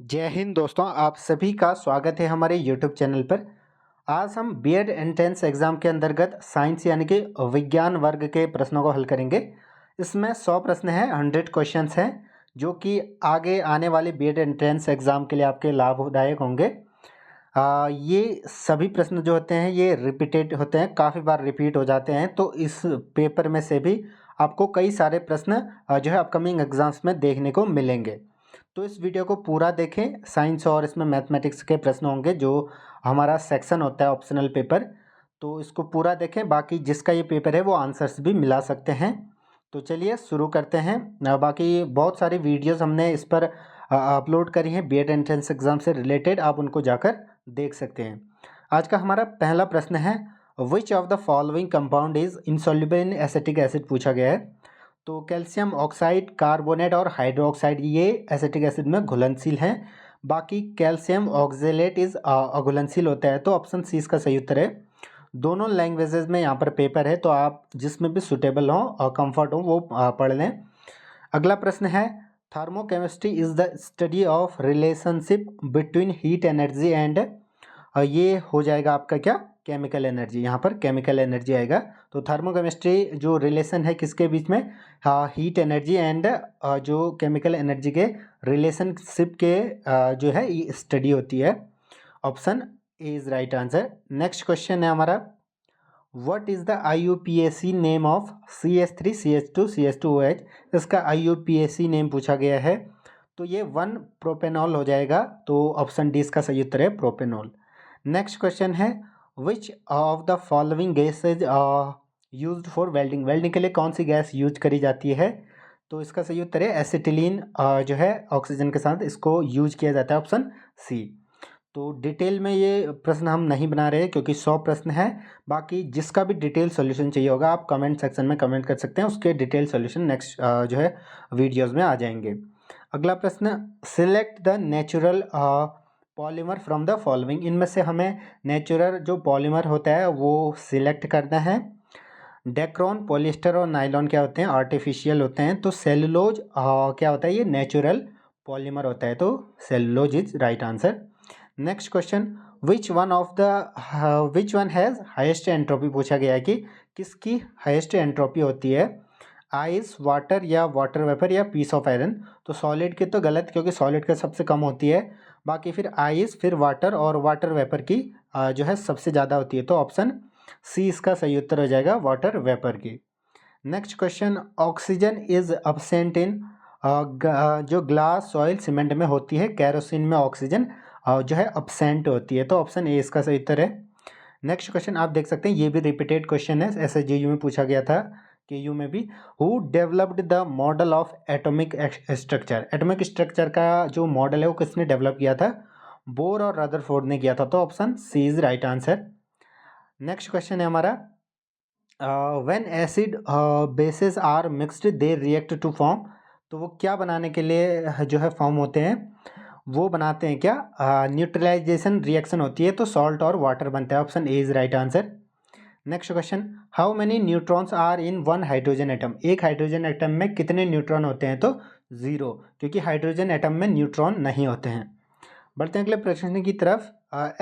जय हिंद दोस्तों, आप सभी का स्वागत है हमारे YouTube चैनल पर। आज हम बीएड एंट्रेंस एग्ज़ाम के अंतर्गत साइंस यानी कि विज्ञान वर्ग के प्रश्नों को हल करेंगे। इसमें 100 प्रश्न हैं, 100 क्वेश्चंस हैं, जो कि आगे आने वाले बीएड एंट्रेंस एग्ज़ाम के लिए आपके लाभदायक होंगे। ये सभी प्रश्न जो होते हैं ये रिपीटेड होते हैं, काफ़ी बार रिपीट हो जाते हैं, तो इस पेपर में से भी आपको कई सारे प्रश्न जो है अपकमिंग एग्ज़ाम्स में देखने को मिलेंगे। तो इस वीडियो को पूरा देखें। साइंस और इसमें मैथमेटिक्स के प्रश्न होंगे, जो हमारा सेक्शन होता है ऑप्शनल पेपर, तो इसको पूरा देखें। बाकी जिसका ये पेपर है वो आंसर्स भी मिला सकते हैं। तो चलिए शुरू करते हैं। बाकी बहुत सारी वीडियोस हमने इस पर अपलोड करी हैं बीएड एंट्रेंस एग्ज़ाम से रिलेटेड, आप उनको जाकर देख सकते हैं। आज का हमारा पहला प्रश्न है, विच of the following compound is insoluble in acetic acid पूछा गया है। तो कैल्शियम ऑक्साइड, कार्बोनेट और हाइड्रोक्साइड ये एसिटिक एसिड में घुलनशील हैं। बाकी कैल्शियम ऑक्जेलेट इज अघुलनशील होता है, तो ऑप्शन सी इसका सही उत्तर है। दोनों लैंग्वेजेस में यहाँ पर पेपर है, तो आप जिसमें भी सुटेबल हो और कंफर्ट हो वो पढ़ लें। अगला प्रश्न है, thermochemistry is the study of relationship between heat energy and, ये हो जाएगा आपका क्या, केमिकल एनर्जी। यहाँ पर केमिकल एनर्जी आएगा। तो थर्मोकेमिस्ट्री जो रिलेशन है किसके बीच में, हीट एनर्जी एंड जो केमिकल एनर्जी के रिलेशनशिप के जो है ये स्टडी होती है। Option A is right answer. Next question है हमारा, what is the IUPAC name of CH3 CH2 CH2OH। इसका IUPAC नेम पूछा गया है, तो ये 1 प्रोपेनॉल हो जाएगा। तो ऑप्शन डी इसका सही उत्तर है, प्रोपेनॉल। नेक्स्ट क्वेश्चन है, विच of the following gases used for welding. Welding के लिए कौन सी गैस यूज करी जाती है। तो इसका सही उत्तर है एसिटिलीन, जो है ऑक्सीजन के साथ इसको यूज किया जाता है, ऑप्शन सी। तो डिटेल में ये प्रश्न हम नहीं बना रहे क्योंकि 100 प्रश्न है। बाकी जिसका भी डिटेल सॉल्यूशन चाहिए होगा आप कमेंट सेक्शन में कमेंट कर सकते हैं, उसके डिटेल सॉल्यूशन नेक्स्ट जो है वीडियोस में आ जाएंगे। अगला प्रश्न, select the natural polymer from the following. इनमें से हमें नेचुरल जो पॉलीमर होता है वो सिलेक्ट करना है। डेक्रोन, पॉलिएस्टर और नायलॉन क्या होते हैं, आर्टिफिशियल होते हैं। तो सेलुलोज क्या होता है, ये नेचुरल पॉलीमर होता है, तो cellulose is right answer. Next question, which one has highest entropy पूछा गया है कि किसकी हाईएस्ट एंट्रोपी होती है, आइस, वाटर या वाटर वेपर या पीस ऑफ आयरन। तो सॉलिड की तो गलत, क्योंकि सॉलिड का सबसे कम होती है। बाकी फिर आइस, फिर वाटर और वाटर वेपर की जो है सबसे ज़्यादा होती है, तो ऑप्शन सी इसका सही उत्तर हो जाएगा, वाटर वेपर की। Next question, oxygen is absent इन, जो ग्लास, सॉइल, सीमेंट में होती है, कैरोसिन में ऑक्सीजन जो है अब्सेंट होती है, तो ऑप्शन ए इसका सही उत्तर है। नेक्स्ट क्वेश्चन आप देख सकते हैं, ये भी रिपीटेड क्वेश्चन है, SSGU में पूछा गया था, KU में भी। Who developed the model of atomic structure. Atomic structure का जो मॉडल है वो किसने डेवलप किया था, बोर और रदरफोर्ड ने किया था, तो option C is right answer. Next question है हमारा, when acid bases are mixed they react to form. तो वो क्या बनाने के लिए जो है फॉर्म होते हैं, वो बनाते हैं क्या, न्यूट्रलाइजेशन रिएक्शन होती है, तो सॉल्ट और वाटर बनता है, option A is right answer. Next question, how many neutrons are in one hydrogen atom. एक हाइड्रोजन एटम में कितने न्यूट्रॉन होते हैं, तो 0, क्योंकि हाइड्रोजन एटम में न्यूट्रॉन नहीं होते हैं। बढ़ते हैं अगले प्रश्न की तरफ।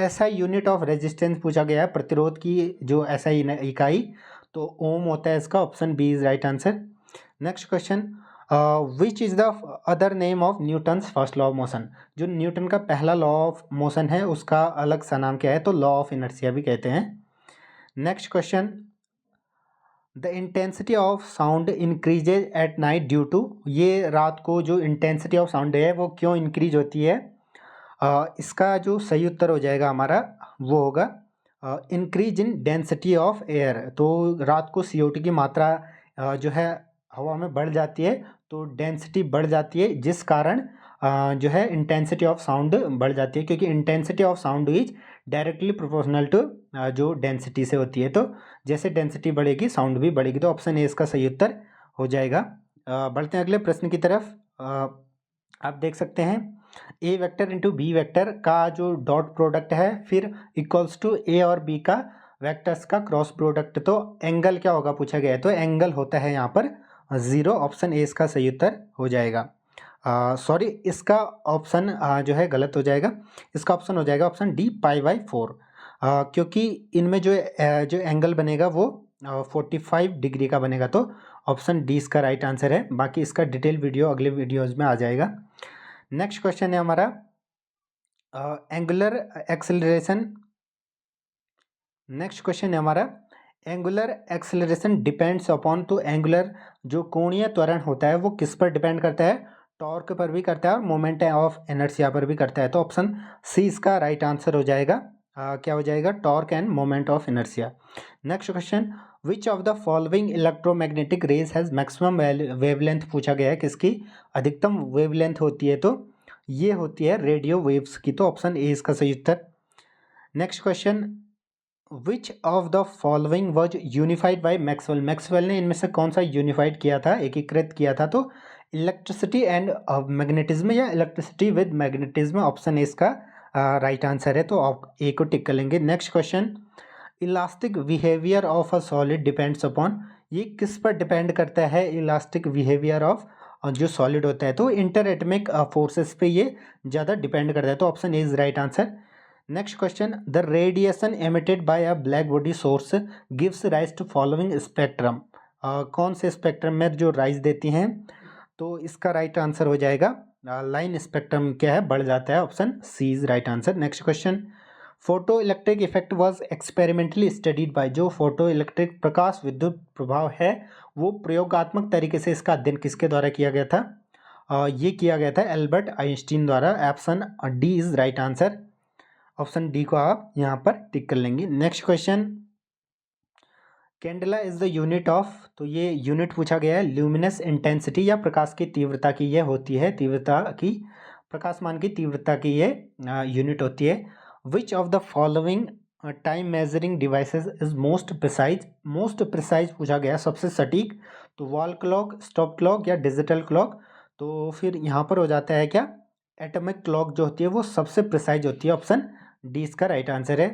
SI यूनिट ऑफ रेजिस्टेंस पूछा गया है, प्रतिरोध की जो SI इकाई, तो ओम होता है इसका, option B is right answer. Next question, which is the other name of Newton's first law of motion. जो न्यूटन का पहला लॉ ऑफ मोशन है उसका अलग सा नाम क्या है, तो लॉ ऑफ इनर्शिया भी कहते हैं। Next question, the intensity of sound increases at night due to. ये रात को जो इंटेंसिटी ऑफ साउंड है वो क्यों इंक्रीज होती है, इसका जो सही उत्तर हो जाएगा हमारा वो होगा increase in density of air. तो रात को CO2 की मात्रा जो है हवा में बढ़ जाती है, तो डेंसिटी बढ़ जाती है, जिस कारण जो है इंटेंसिटी ऑफ साउंड बढ़ जाती है, क्योंकि intensity of sound is directly proportional to जो डेंसिटी से होती है। तो जैसे डेंसिटी बढ़ेगी साउंड भी बढ़ेगी, तो ऑप्शन ए इसका सही उत्तर हो जाएगा। बढ़ते हैं अगले प्रश्न की तरफ। आप देख सकते हैं, ए वेक्टर इंटू बी वेक्टर का जो डॉट प्रोडक्ट है, फिर इक्वल्स टू ए और बी का वेक्टर्स का क्रॉस प्रोडक्ट, तो एंगल क्या होगा पूछा गया है, तो एंगल होता है यहाँ पर 0, ऑप्शन ए इसका सही उत्तर हो जाएगा। सॉरी, इसका ऑप्शन जो है गलत हो जाएगा। इसका ऑप्शन हो जाएगा ऑप्शन डी, π/4। क्योंकि इनमें जो एंगल बनेगा वो 45 डिग्री का बनेगा, तो ऑप्शन डी इसका राइट आंसर है। बाकी इसका डिटेल वीडियो अगले वीडियोज़ में आ जाएगा। नेक्स्ट क्वेश्चन है हमारा एंगुलर एक्सेलरेशन। नेक्स्ट क्वेश्चन है हमारा एंगुलर एक्सेलरेशन डिपेंड्स अपॉन, तो एंगुलर जो कोणीय त्वरण होता है वो किस पर डिपेंड करता है? टॉर्क पर भी करता है और मोमेंट ऑफ इनर्शिया पर भी करता है, तो ऑप्शन सी इसका राइट आंसर हो जाएगा। क्या हो जाएगा? Torque and moment of inertia. Next question, which of the following electromagnetic rays has maximum wavelength पूछा गया है, किसकी अधिकतम वेवलेंथ होती है? तो ये होती है रेडियो वेव्स की, तो ऑप्शन ए इसका सही उत्तर। Next question, which of the following was unified by Maxwell. Maxwell ने इनमें से कौन सा यूनिफाइड किया था, एकीकृत किया था? तो इलेक्ट्रिसिटी एंड मैग्नेटिज्म या electricity with magnetism, option A इसका राइट आंसर है, तो आप ए को टिक कर लेंगे। Next question, elastic behaviour of a solid depends upon, ये किस पर डिपेंड करता है? इलास्टिक बिहेवियर ऑफ जो सॉलिड होता है, तो इंटर एटमिक फोर्सेस पे ये ज़्यादा डिपेंड करता है, तो option A is right answer. Next question, the radiation emitted by a black body source gives rise to following spectrum. कौन से स्पेक्ट्रम में जो राइज देती हैं? तो इसका राइट आंसर हो जाएगा लाइन स्पेक्ट्रम क्या है, बढ़ जाता है, option C is right answer. Next question, photoelectric effect was experimentally studied by, जो फोटो इलेक्ट्रिक प्रकाश विद्युत प्रभाव है वो प्रयोगात्मक तरीके से इसका अध्ययन किसके द्वारा किया गया था? ये किया गया था एल्बर्ट आइंस्टीन द्वारा, option D is right answer. Option D को आप यहाँ पर टिक कर लेंगे। Next question, candela is the unit of, तो ये यूनिट पूछा गया है ल्यूमिनस इंटेंसिटी या प्रकाश की तीव्रता की, ये होती है तीव्रता की, प्रकाशमान की तीव्रता की ये यूनिट होती है। विच of the following time measuring devices is most precise, most precise पूछा गया सबसे सटीक, तो वॉल क्लॉक, स्टॉप क्लॉक या डिजिटल क्लॉक, तो फिर यहाँ पर हो जाता है क्या, एटॉमिक क्लॉक जो होती है वो सबसे प्रिसाइज होती है, ऑप्शन डी इसका राइट आंसर है।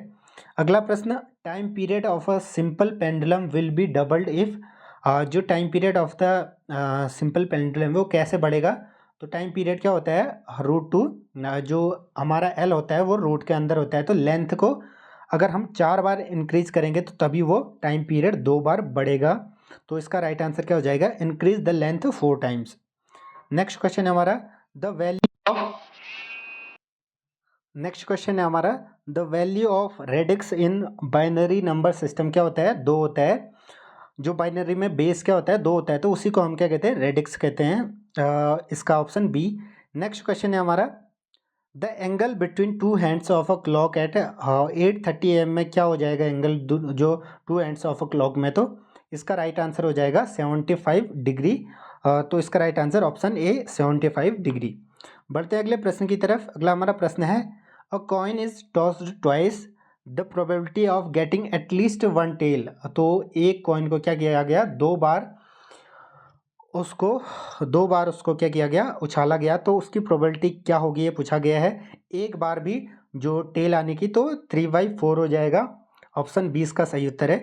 अगला प्रश्न, time period of a simple pendulum will be doubled if, जो time period of the simple pendulum वो कैसे बढ़ेगा? तो टाइम पीरियड क्या होता है, √2, जो हमारा एल होता है वो रूट के अंदर होता है, तो लेंथ को अगर हम 4 बार इंक्रीज करेंगे तो तभी वो टाइम पीरियड 2 बार बढ़ेगा, तो इसका राइट आंसर क्या हो जाएगा, increase the length 4 times. Next question है हमारा the value of, next question है हमारा the value of radix in binary number system क्या होता है? 2 होता है। जो बाइनरी में बेस क्या होता है, 2 होता है, तो उसी को हम क्या कहते हैं, रेडिक्स कहते हैं। इसका ऑप्शन बी। नेक्स्ट क्वेश्चन है हमारा the angle between two hands of a clock at 8:30 AM में क्या हो जाएगा एंगल, जो two hands of a clock में, तो इसका राइट आंसर हो जाएगा 75 डिग्री। तो इसका right answer option A 75 degree. बढ़ते हैं अगले प्रश्न की तरफ। अगला हमारा प्रश्न है a coin is tossed twice, the probability of getting at least one tail, तो एक कॉइन को क्या किया गया, 2 बार उसको क्या किया गया, उछाला गया, तो उसकी प्रोबेबिलिटी क्या होगी ये पूछा गया है। एक बार भी जो टेल आने की, तो 3/4 हो जाएगा, ऑप्शन 20 का सही उत्तर है।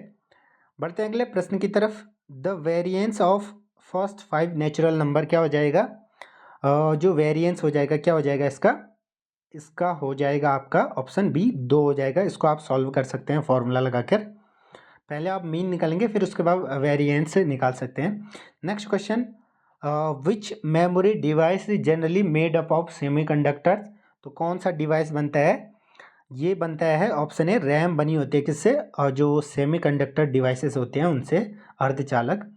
बढ़ते हैं अगले प्रश्न की तरफ। The variance of first 5 natural number क्या हो जाएगा, जो वेरिएंस हो जाएगा क्या हो जाएगा इसका हो जाएगा आपका ऑप्शन बी 2 हो जाएगा। इसको आप सॉल्व कर सकते हैं फॉर्मूला लगाकर, पहले आप मीन निकालेंगे फिर उसके बाद वेरिएंस निकाल सकते हैं। Next question, which memory device is generally made up of semiconductors, तो कौन सा डिवाइस बनता है, ये बनता है ऑप्शन ए रैम बनी होती है, किससे, और जो सेमीकंडक्टर डिवाइसेस होते हैं उनसे, अर्धचालक।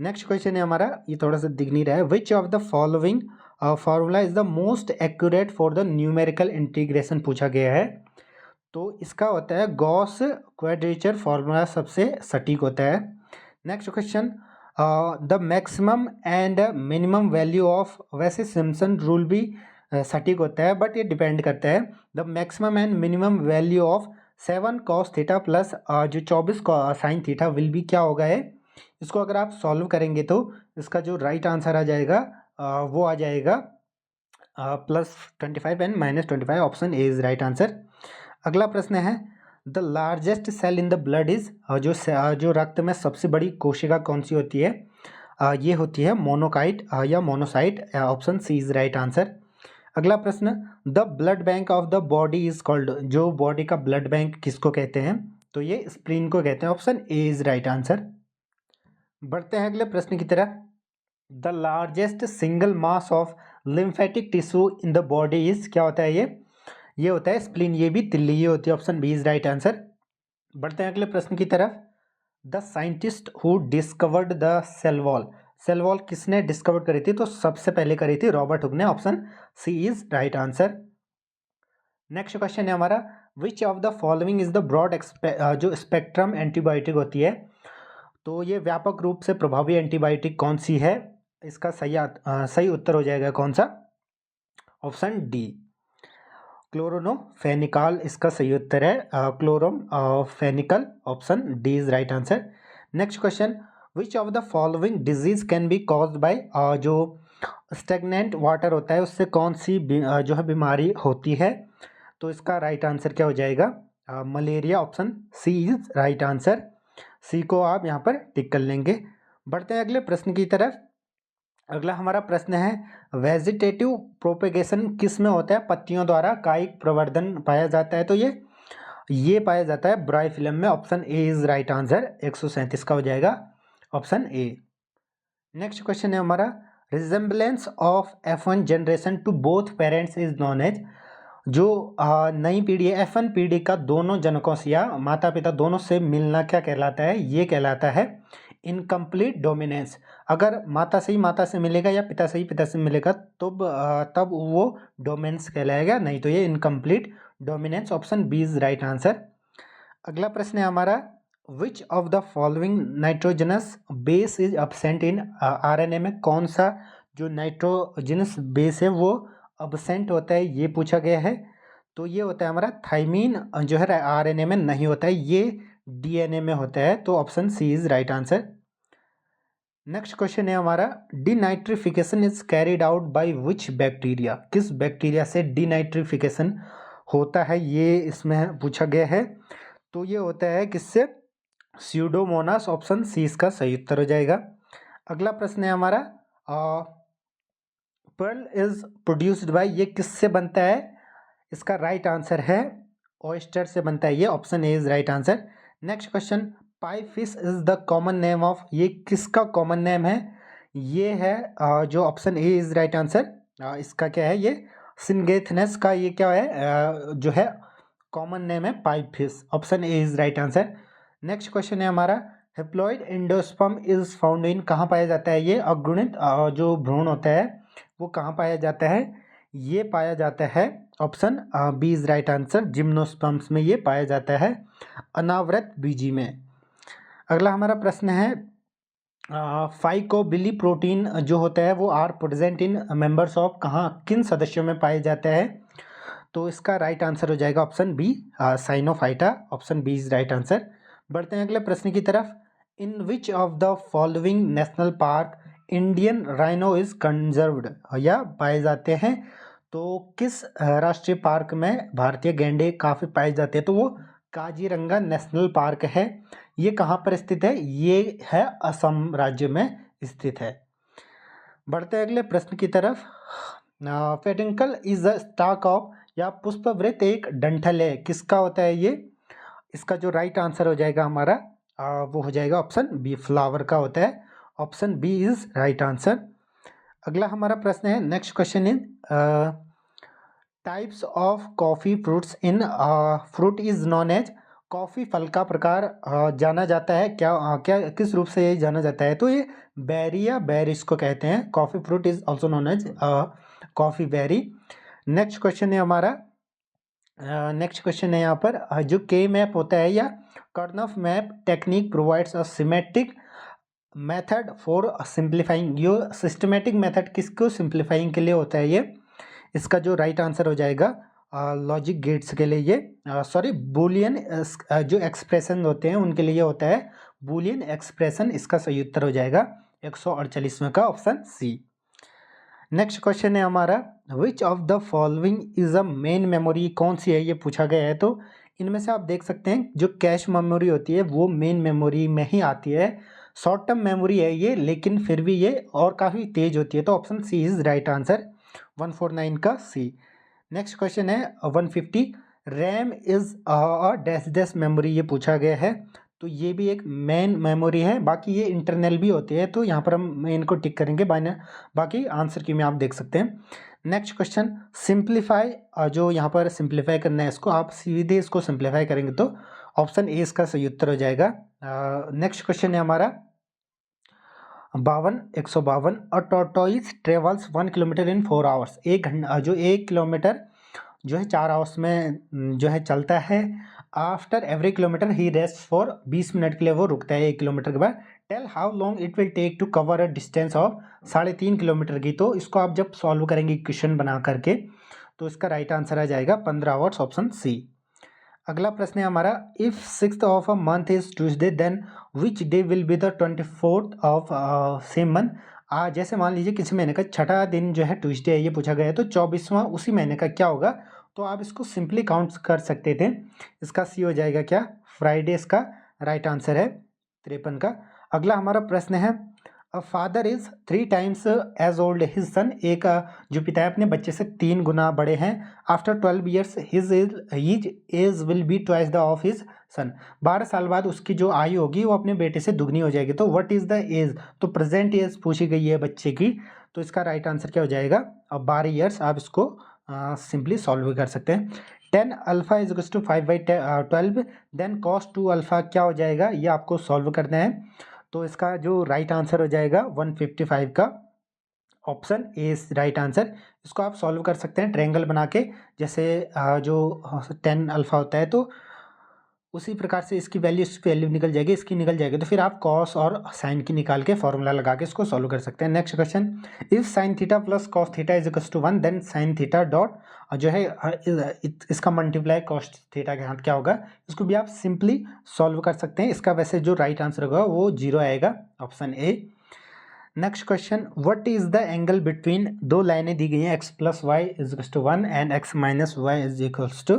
नेक्स्ट क्वेश्चन है हमारा, ये थोड़ा सा दिख नहीं रहा है, विच of the following formula is the most accurate for the numerical integration पूछा गया है, तो इसका होता है गॉस क्वाड्रेचर फार्मूला सबसे सटीक होता है। Next question, the maximum and minimum value of, वैसे सिम्पसन रूल भी सटीक होता है बट ये डिपेंड करता है, the maximum and minimum value of 7 cos theta plus जो 24 साइन थीटा विल भी क्या होगा है। इसको अगर आप सॉल्व करेंगे तो इसका जो राइट आंसर आ जाएगा वो आ जाएगा +25 and -25, option A is right answer. अगला प्रश्न है the largest cell in the blood is, जो रक्त में सबसे बड़ी कोशिका कौन सी होती है, ये होती है मोनोकाइट या monocyte. Option C is right answer. अगला प्रश्न, the blood bank of the body is called, जो बॉडी का ब्लड बैंक किसको कहते हैं? तो ये स्प्लीन को कहते हैं। Option A is right answer. बढ़ते हैं अगले प्रश्न की तरफ। The largest single mass of lymphatic tissue in the body is, क्या होता है ये होता है स्प्लीन। ये भी तिल्ली ये होती है। Option B is right answer. बढ़ते हैं अगले प्रश्न की तरफ। The scientist who discovered the cell wall, cell wall किसने डिस्कवर करी थी? तो सबसे पहले करी थी रॉबर्ट हुक ने। Option C is right answer. Next question है हमारा, which of the following is the broad जो स्पेक्ट्रम एंटीबायोटिक होती है, तो ये व्यापक रूप से प्रभावी एंटीबायोटिक कौन सी है? इसका सही उत्तर हो जाएगा कौन सा? ऑप्शन डी, क्लोरोनोफेनिकॉल इसका सही उत्तर है। Chloramphenicol, option D is right answer. Next question, which of the following disease can be caused by, जो स्टेगनेंट वाटर होता है उससे कौन सी जो है बीमारी होती है? तो इसका राइट आंसर क्या हो जाएगा? Malaria. Option C is right answer. C को आप यहाँ पर टिक कर लेंगे। बढ़ते हैं अगले प्रश्न की तरफ। अगला हमारा प्रश्न है, वेजिटेटिव प्रोपेगेशन किस में होता है? पत्तियों द्वारा कायिक प्रवर्धन पाया जाता है। तो ये पाया जाता है ब्राइफिलम में। Option A is right answer. 137 का हो जाएगा ऑप्शन ए। नेक्स्ट क्वेश्चन है हमारा, resemblance of F1 generation to both parents is known as, जो नई पीढ़ी है F1 पीढ़ी का दोनों जनकों से या माता पिता दोनों से मिलना क्या कहलाता है? ये कहलाता है इनकम्प्लीट डोमिनेंस। अगर माता से ही माता से मिलेगा या पिता से ही पिता से मिलेगा तो तब वो डोमिनेंस कहलाएगा, नहीं तो ये incomplete dominance. Option B is right answer. अगला प्रश्न है हमारा, which of the following nitrogenous base is absent in RNA में? कौन सा जो नाइट्रोजनस बेस है वो अब्सेंट होता है, ये पूछा गया है। तो ये होता है हमारा थाइमीन, जो है RNA में नहीं होता है, ये DNA में होता है। तो option C is right answer. Next question है हमारा, denitrification is carried out by which bacteria? किस बैक्टीरिया से डीनाइट्रिफिकेशन होता है, ये इसमें पूछा गया है। तो ये होता है किससे? स्यूडोमोनास। ऑप्शन सी इसका सही उत्तर हो जाएगा। अगला प्रश्न है हमारा, पर्ल इज प्रोड्यूस्ड बाय, ये किससे बनता है? इसका राइट आंसर है ऑयस्टर से बनता है ये। Option A is right answer. Next question, pi fish is the common name of, ये किसका कॉमन नेम है? ये है जो option A is right answer. इसका क्या है? ये सिंगेथनेस का ये क्या है जो है कॉमन नेम है pie fish. Option A is right answer. Next question है हमारा, haploid endosperm is found in, कहाँ पाया जाता है? ये अगुणित जो भ्रूण होता है वो कहाँ पाया जाता है? ये पाया जाता है option B is right answer, gymnosperms में ये पाया जाता है, अनावृत बीजी में। अगला हमारा प्रश्न है, फाइकोबिली प्रोटीन जो होता है वो are present in members of, कहाँ किन सदस्यों में पाया जाता है? तो इसका राइट आंसर हो जाएगा option B, cyanophyta. Option B is right answer. बढ़ते हैं अगले प्रश्न की तरफ। In which of the following national park Indian rhino is conserved, या पाए जाते हैं? तो किस राष्ट्रीय पार्क में भारतीय गैंडे काफ़ी पाए जाते हैं? तो वो काजीरंगा नेशनल पार्क है। ये कहाँ पर स्थित है? ये है असम राज्य में स्थित है। बढ़ते अगले प्रश्न की तरफ। Peduncle is a stock of, या पुष्पवृत्त एक डंठल है, किसका होता है ये? इसका जो राइट आंसर हो जाएगा हमारा वो हो जाएगा ऑप्शन बी, फ्लावर का होता है। Option B is right answer. अगला हमारा प्रश्न है, next question is types of coffee fruits in fruit is known as, coffee फल का प्रकार जाना जाता है क्या किस रूप से ये जाना जाता है? तो ये बेरी या बेरिस को कहते हैं। Coffee fruit is also known as coffee berry. Next question है हमारा, नेक्स्ट क्वेश्चन है यहाँ पर, जो के मैप होता है या Karnaugh map technique provides a symmetric method for simplifying, यो सिस्टमेटिक मेथड किसको सिंप्लीफाइंग के लिए होता है ये? इसका जो राइट आंसर हो जाएगा लॉजिक गेट्स के लिए ये सॉरी बूलियन जो एक्सप्रेशन होते हैं उनके लिए होता है बूलियन एक्सप्रेशन। इसका सही उत्तर हो जाएगा 148वें का ऑप्शन सी। नेक्स्ट क्वेश्चन है हमारा, which of the following is a main memory, कौन सी है ये पूछा गया है। तो इनमें से आप देख सकते हैं जो कैश मेमोरी होती है वो मेन मेमोरी में ही आती है। शॉर्ट टर्म मेमोरी है ये, लेकिन फिर भी ये और काफ़ी तेज होती है, तो option C is right answer, 149 का सी। नेक्स्ट क्वेश्चन है 150, RAM is a dash dash memory, ये पूछा गया है। तो ये भी एक मेन मेमोरी है, बाकी ये इंटरनल भी होती है, तो यहाँ पर हम मेन को टिक करेंगे, बाकी आंसर की में आप देख सकते हैं। नेक्स्ट क्वेश्चन सिंप्लीफाई, जो यहाँ पर सिंप्लीफाई करना है इसको, आप सीधे इसको सिंप्लीफाई करेंगे तो ऑप्शन ए इसका सही उत्तर हो जाएगा। नेक्स्ट क्वेश्चन है हमारा 152, a tortoise travels 1 kilometre in 4 hours, 1 घंटा जो 1 किलोमीटर जो है 4 आवर्स में जो है चलता है। After every kilometre he rest for 20 minute के लिए वो रुकता है 1 किलोमीटर के बाद। Tell how long it will take to cover a distance of 3.5 kilometre की। तो इसको आप जब सॉल्व करेंगे क्वेश्चन बना करके, तो इसका राइट आंसर आ जाएगा 15 आवर्स, ऑप्शन सी। अगला प्रश्न है हमारा, if 6th of a month is Tuesday then which day will be the 24th of same month. जैसे मान लीजिए किसी महीने का छठा दिन जो है ट्यूसडे है, ये पूछा गया है, तो 24वां उसी महीने का क्या होगा। तो आप इसको सिंपली काउंट कर सकते थे। इसका सी हो जाएगा क्या, फ्राइडे, इसका राइट आंसर है 53 का। अगला हमारा प्रश्न है, a father is 3 times as old his son, एक जो पिता है अपने बच्चे से 3 गुना बड़े हैं। After 12 years his age will be twice the of his son, 12 साल बाद उसकी जो आयु होगी वो अपने बेटे से दुगनी हो जाएगी। तो व्हाट इज द एज, तो प्रेजेंट एज पूछी गई है बच्चे की, तो इसका राइट आंसर क्या हो जाएगा, अब 12 ईयर्स। आप इसको सिंपली सॉल्व भी कर सकते हैं। 10 alpha is to 5/12, then cos 2 alpha क्या हो जाएगा, ये आपको सॉल्व करना है। तो इसका जो राइट आंसर हो जाएगा 155 का, ऑप्शन ए राइट आंसर। इसको आप सॉल्व कर सकते हैं ट्रायंगल बना के, जैसे जो 10 अल्फा होता है, तो उसी प्रकार से इसकी वैल्यू इस वैल्यू निकल जाएगी, इसकी निकल जाएगी, तो फिर आप कॉस और साइन की निकाल के फॉर्मूला लगा के इसको सॉल्व कर सकते हैं। Next question, if sine theta plus cos theta is equal to 1 then sine theta dot जो है इसका मल्टीप्लाई कॉस थीटा के साथ क्या होगा। इसको भी आप सिंपली सॉल्व कर सकते हैं। इसका वैसे जो राइट आंसर होगा वो 0 आएगा, option A. Next question, what is the angle between, दो लाइनें दी गई हैं, x plus y is equal to 1 and x minus y is equals to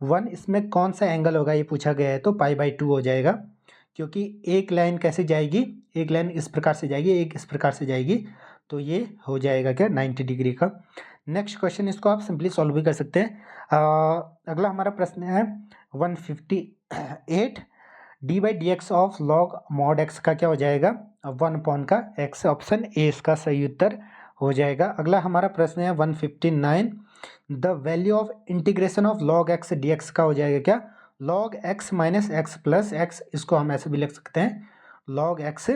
1, इसमें कौन सा एंगल होगा ये पूछा गया है। तो पाई/2 हो जाएगा, क्योंकि एक लाइन कैसे जाएगी, एक लाइन इस प्रकार से जाएगी, एक इस प्रकार से जाएगी, तो ये हो जाएगा क्या 90 डिग्री का। नेक्स्ट क्वेश्चन, इसको आप सिंपली सॉल्व भी कर सकते हैं। अगला हमारा प्रश्न है 158, d/dx of log mod x का क्या हो जाएगा, 1 का x, ऑप्शन ए इसका सही उत्तर हो जाएगा। अगला हमारा प्रश्न है 159, the value of integration of log x dx का हो जाएगा क्या, log x minus x plus x, इसको हम ऐसे भी लिख सकते हैं लॉग x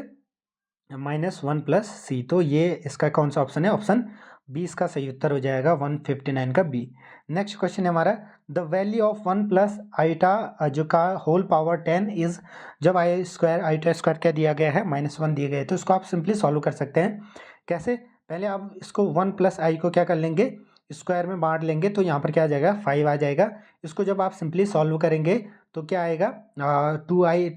माइनस 1 प्लस सी। तो ये इसका कौन सा ऑप्शन है, ऑप्शन बी इसका सही उत्तर हो जाएगा, 159 का बी। नेक्स्ट क्वेश्चन है हमारा, द वैल्यू ऑफ 1 प्लस आईटा जो का होल पावर 10 इज, जब आई स्क्वायर आईटा स्क्वायर क्या दिया गया है, -1 दिए गए, तो इसको आप सिंपली सॉल्व कर सकते हैं। कैसे, पहले आप इसको 1 प्लस आई को क्या कर लेंगे, स्क्वायर में बांट लेंगे, तो यहाँ पर क्या आ जाएगा 5 आ जाएगा। इसको जब आप सिंपली सॉल्व करेंगे तो क्या आएगा, 2i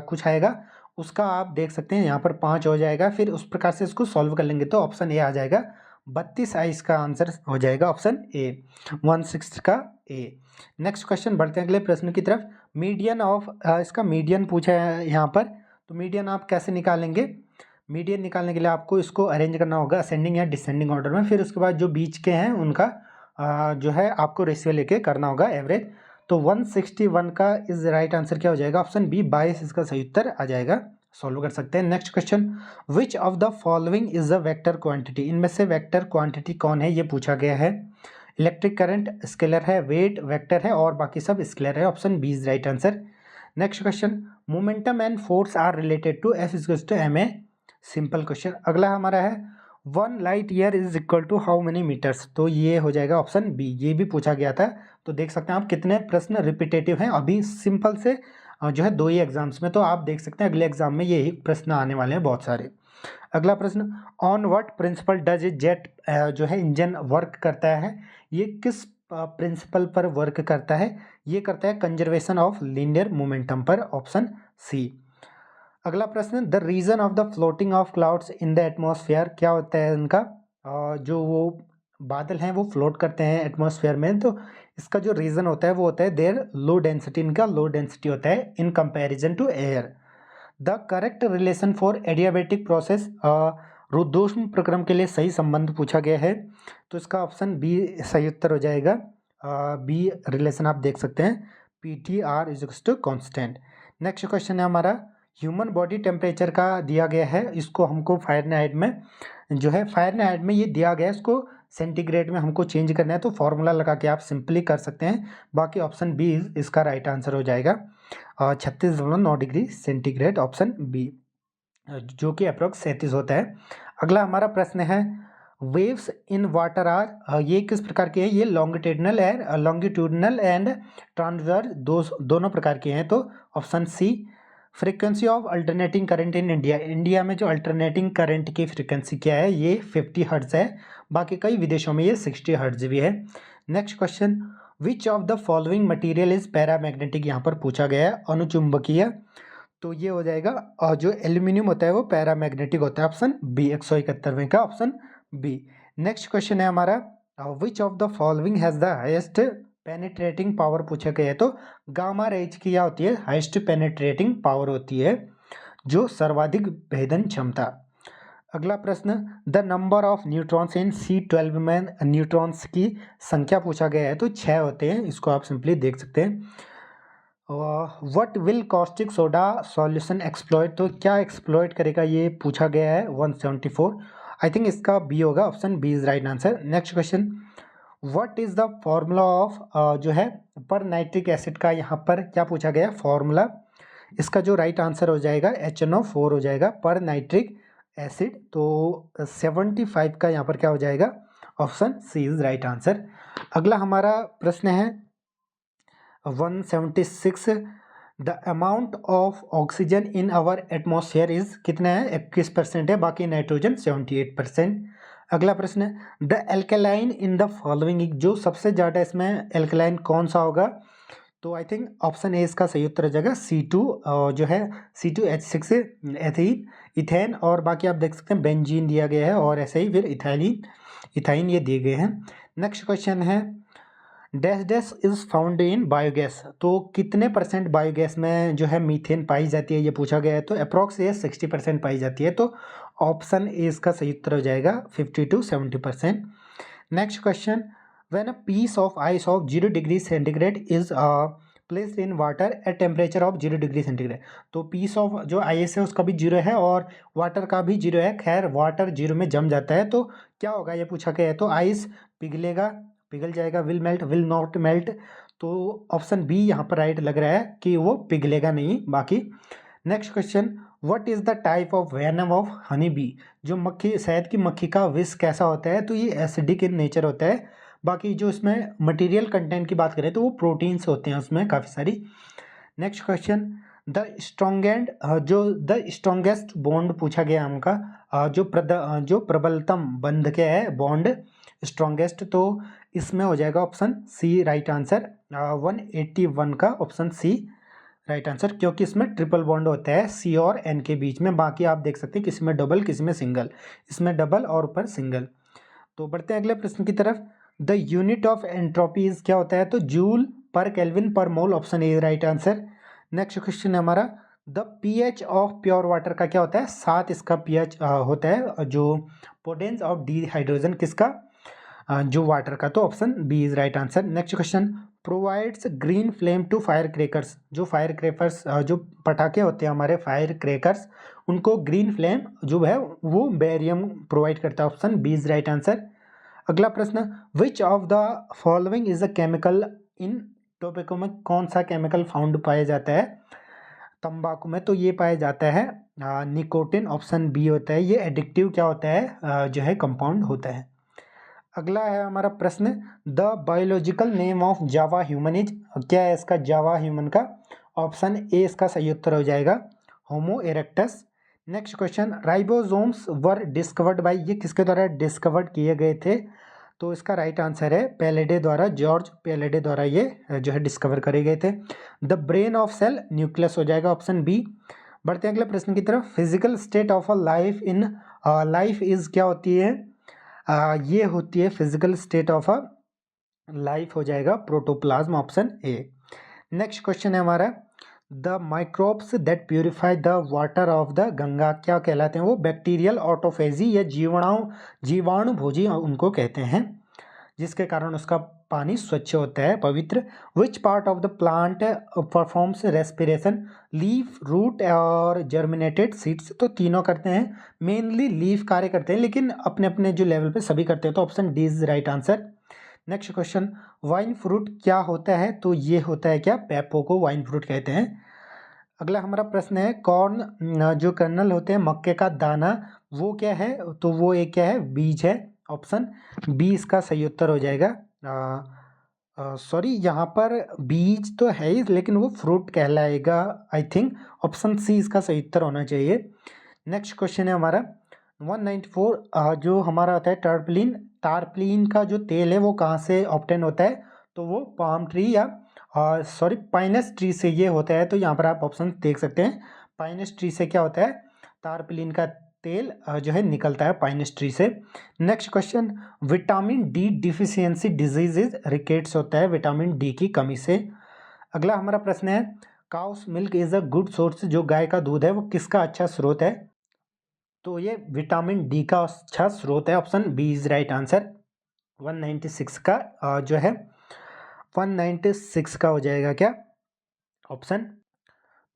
कुछ आएगा, उसका आप देख सकते हैं यहाँ पर 5 हो जाएगा। फिर उस प्रकार से इसको सॉल्व कर लेंगे तो ऑप्शन ए आ जाएगा, 32i इसका आंसर हो जाएगा, ऑप्शन ए 16 का ए। नेक्स्ट क्वेश्चन, बढ़ते हैं अगले प्रश्न की तरफ। मीडियन ऑफ, इसका मीडियन पूछा है यहाँ पर, तो मीडियन आप कैसे निकालेंगे, मीडियन निकालने के लिए आपको इसको अरेंज करना होगा असेंडिंग या डिसेंडिंग ऑर्डर में, फिर उसके बाद जो बीच के हैं उनका जो है आपको रेशियो लेके करना होगा एवरेज। तो 161 का इज राइट आंसर क्या हो जाएगा, ऑप्शन बी 22 इसका सही उत्तर आ जाएगा, सॉल्व कर सकते हैं। Next question, which of the following is a vector quantity, इनमें से वेक्टर क्वांटिटी कौन है, ये पूछा गया है। इलेक्ट्रिक करंट स्केलर है, वेट वेक्टर है, और बाकी सब स्केलर है, option B is right answer. Next question, momentum and force are related to F is to M A, simple question. अगला हमारा है 1 light year is equal to how many metres, तो ये हो जाएगा ऑप्शन बी, ये भी पूछा गया था। तो देख सकते हैं आप कितने प्रश्न रिपीटेटिव हैं, अभी सिंपल से जो है 2 ही एग्जाम्स में, तो आप देख सकते हैं अगले एग्जाम में यही प्रश्न आने वाले हैं बहुत सारे। अगला प्रश्न, on what principle does jet जो है इंजन वर्क करता है, ये किस प्रिंसिपल पर वर्क करता है, ये करता है कंजर्वेशन ऑफ लीनियर मोमेंटम पर, ऑप्शन सी। अगला प्रश्न, the reason of the floating of clouds in the atmosphere, क्या होता है उनका, जो वो बादल हैं वो फ्लोट करते हैं एटमॉस्फेयर में, तो इसका जो रीज़न होता है वो होता है देयर लो डेंसिटी, इनका लो डेंसिटी होता है in comparison to air. The correct relation for adiabatic process, रुद्धोष्म प्रक्रम के लिए सही संबंध पूछा गया है, तो इसका ऑप्शन बी सही उत्तर हो जाएगा। बी रिलेशन आप देख सकते हैं, PTR is to constant. Next question है हमारा, ह्यूमन बॉडी टेम्परेचर का दिया गया है, इसको हमको फ़ारेनहाइट में जो है फ़ारेनहाइट में ये दिया गया है, इसको सेंटीग्रेड में हमको चेंज करना है, तो फॉर्मूला लगा के आप सिंपली कर सकते हैं। बाकी ऑप्शन बी इसका राइट आंसर हो जाएगा, 36.9 डिग्री सेंटीग्रेड, ऑप्शन बी, जो कि अप्रोक्स 37 होता है। अगला हमारा प्रश्न है, वेव्स इन वाटर आर, ये किस प्रकार के हैं, ये लॉन्गिट्यूडनल एंड ट्रांसवर्स दोनों प्रकार के हैं, तो option C. Frequency of alternating current in India, India में जो अल्टरनेटिंग करंट की फ्रीक्वेंसी क्या है, ये 50 हर्ट्ज है, बाकी कई विदेशों में ये 60 हर्ट्ज भी है। Next question, which of the following material is paramagnetic, यहाँ पर पूछा गया है अनुचुंबकीय, तो ये हो जाएगा, और जो एल्यूमिनियम होता है वो पैरामैग्नेटिक होता है, ऑप्शन बी, 171वें का ऑप्शन बी। नेक्स्ट क्वेश्चन है हमारा, which of the following has the highest penetrating power पूछा गया है, तो गामा रेज की क्या होती है, हाईएस्ट पेनिट्रेटिंग पावर होती है, जो सर्वाधिक भेदन क्षमता। अगला प्रश्न, the number of neutrons in C12 में न्यूट्रॉन्स की संख्या पूछा गया है, तो 6 होते हैं, इसको आप सिंपली देख सकते हैं। What will caustic soda solution exploit, तो क्या एक्सप्लॉइट करेगा ये पूछा गया है, 174, आई थिंक इसका बी होगा, option B is right answer. Next question, what is the formula of, जो है पर नाइट्रिक एसिड का यहाँ पर क्या पूछा गया फॉर्मूला, इसका जो राइट आंसर हो जाएगा HNO4 हो जाएगा पर नाइट्रिक एसिड, तो 75 का यहाँ पर क्या हो जाएगा, option C is right answer. अगला हमारा प्रश्न है 176, the amount of oxygen in our atmosphere is कितना है, 21% है, बाकी नाइट्रोजन 78%। अगला प्रश्न है, the alkaline in the following, जो सबसे ज़्यादा इसमें एल्केलाइन कौन सा होगा, तो आई थिंक ऑप्शन ए इसका सही उत्तर हो जाएगा, C2, जो है C2H6 एथीन, इथेन, और बाकी आप देख सकते हैं बेंजीन दिया गया है, और ऐसे ही फिर इथाइन ये दिए गए हैं। नेक्स्ट क्वेश्चन है, dash dash is found in biogas, तो कितने % बायोगैस में जो है मीथेन पाई जाती है, ये पूछा गया है, तो अप्रॉक्स ये 60% पाई जाती है, तो ऑप्शन ए इसका सही उत्तर हो जाएगा, 50 to 70%। Next question, when a piece of ice of 0 degree centigrade is placed in water at temperature of 0 degree centigrade, तो पीस ऑफ जो आइस है उसका भी 0 है और वाटर का भी 0 है, खैर वाटर 0 में जम जाता है, तो क्या होगा ये पूछा गया है, तो आइस पिघल जाएगा, will melt, will not melt, तो ऑप्शन बी यहाँ पर राइट लग रहा है कि वो पिघलेगा नहीं। बाकी next question, what is the type of venom of honey bee, जो मक्खी शहद की मक्खी का विष कैसा होता है, तो ये एसिडिक इन नेचर होता है। बाकी जो इसमें मटेरियल कंटेंट की बात करें तो वो प्रोटीन्स होते हैं उसमें काफ़ी सारी। Next question, the strongest bond पूछा गया हमका, जो प्रबलतम बंध क्या है बॉन्ड स्ट्रॉन्गेस्ट, तो इसमें हो जाएगा ऑप्शन सी राइट आंसर, 181 का ऑप्शन सी राइट आंसर, क्योंकि इसमें ट्रिपल बॉन्ड होता है C और N के बीच में। बाकी आप देख सकते हैं किसी में डबल किसी में सिंगल, इसमें डबल और ऊपर सिंगल। तो बढ़ते हैं अगले प्रश्न की तरफ, द यूनिट ऑफ एंट्रोपी क्या होता है, तो joule per kelvin per mole, option A right answer. Next question है हमारा, the pH of pure water का क्या होता है, 7 इसका pH होता है, जो पोटेंस ऑफ डिहाइड्रोजन किसका, जो वाटर का, तो option B is right answer. Next question, provides green flame to fire crackers, जो फायर क्रैकर्स जो पटाखे होते हैं हमारे फायर क्रैकर्स, उनको ग्रीन फ्लेम जो है वो बेरियम प्रोवाइड करता है, option B is right answer. अगला प्रश्न, which of the following is a chemical in tobacco, में कौन सा केमिकल फाउंड पाया जाता है तंबाकू में, तो ये पाया जाता है निकोटिन, ऑप्शन बी होता है, ये एडिक्टिव क्या होता है, जो है कंपाउंड होता है। अगला है हमारा प्रश्न, the biological name of Java human is, क्या है इसका जावा ह्यूमन का, ऑप्शन ए इसका सही उत्तर हो जाएगा, Homo erectus. Next question, ribosomes were discovered by, ये किसके द्वारा डिस्कवर्ड किए गए थे, तो इसका राइट आंसर है पेलेडे द्वारा, जॉर्ज पेलेडे द्वारा ये जो है डिस्कवर करे गए थे। The brain of cell nucleus हो जाएगा, ऑप्शन बी। बढ़ते हैं अगले प्रश्न की तरफ, physical state of a life in life is क्या होती है, ये होती है physical state of a life हो जाएगा protoplasm, option A. Next question है हमारा, the microbes that purify the water of the Ganga क्या कहलाते हैं? वो बैक्टीरियल ऑटोफेजी या जीवाणुभोजी उनको कहते हैं, जिसके कारण उसका पानी स्वच्छ होता है, पवित्र। Which part of the plant performs respiration? Leaf, root और जर्मिनेटेड सीड्स। तो तीनों करते हैं, मेनली लीफ कार्य करते हैं, लेकिन अपने अपने जो लेवल पे सभी करते हैं। तो option D is right answer. Next question, wine fruit क्या होता है? तो ये होता है क्या? पेपो को वाइन फ्रूट कहते हैं। अगला हमारा प्रश्न है, कॉर्न जो कर्नल होते हैं, मक्के का दाना, वो क्या है? तो वो एक क्या है? बीज है। ऑप्शन बी इसका सही उत्तर हो जाएगा। सॉरी, यहाँ पर बीज तो है ही, लेकिन वो फ्रूट कहलाएगा आई थिंक। ऑप्शन सी इसका सही उत्तर होना चाहिए। नेक्स्ट क्वेश्चन है हमारा 194, जो हमारा होता है टर्पलिन। टारपलिन का जो तेल है वो कहाँ से ऑब्टेन होता है? तो वो पाम ट्री या सॉरी पाइनस ट्री से ये होता है। तो यहाँ पर आप ऑप्शन देख सकते हैं, पाइनस ट्री से क्या होता है? टारपलिन का तेल जो है निकलता है पाइनस ट्री से। Next question, vitamin D deficiency disease rickets होता है विटामिन डी की कमी से। अगला हमारा प्रश्न है, cows milk is a good source. जो गाय का दूध है वो किसका अच्छा स्रोत है? तो ये विटामिन डी का अच्छा स्रोत है। Option B is right answer. 196 का जो है 196 का हो जाएगा क्या ऑप्शन?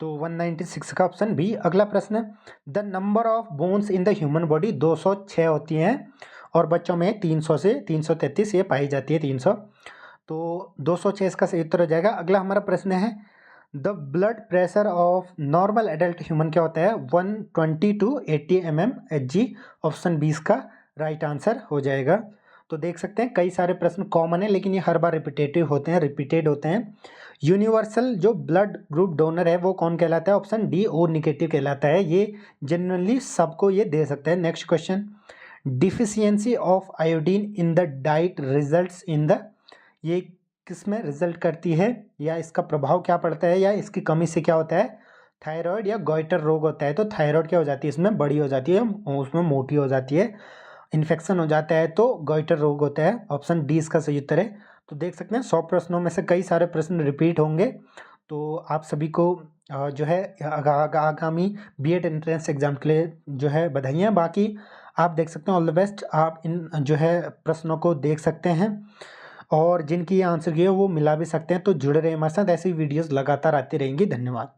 तो 196 का ऑप्शन बी। अगला प्रश्न, the number of bones in the human body 206 होती हैं और बच्चों में 300 से 333 ये पाई जाती है, 300। तो 206 इसका सही उत्तर हो जाएगा। अगला हमारा प्रश्न है, the blood pressure of normal adult human क्या होता है? 120 to 80 mmHg। ऑप्शन बी इसका राइट आंसर हो जाएगा। तो देख सकते हैं कई सारे प्रश्न कॉमन है, लेकिन ये हर बार रिपीटेड होते हैं। यूनिवर्सल जो ब्लड ग्रुप डोनर है वो कौन कहलाता है? ऑप्शन डी ओ नेगेटिव कहलाता है। ये जनरली सबको ये दे सकता है। Next question, deficiency of iodine in the diet results in the, ये किस में रिजल्ट करती है या इसका प्रभाव क्या पड़ता है या इसकी कमी से क्या होता है? थायराइड या गॉइटर रोग होता है। तो थायराइड क्या हो जाती है? इसमें बड़ी हो जाती है, उसमें मोटी हो जाती है, इन्फेक्शन हो जाता है, तो गॉइटर रोग होता है। ऑप्शन डी इसका सही उत्तर है। तो देख सकते हैं 100 प्रश्नों में से कई सारे प्रश्न रिपीट होंगे। तो आप सभी को जो है आगामी बीएड एंट्रेंस एग्जाम के लिए जो है बधाइयाँ। बाकी आप देख सकते हैं, ऑल द बेस्ट। आप इन जो है प्रश्नों को देख सकते हैं और जिनकी आंसर की है वो मिला भी सकते हैं। तो जुड़े रहे हमारे साथ, ऐसी वीडियोस लगातार आती रहेंगी। धन्यवाद।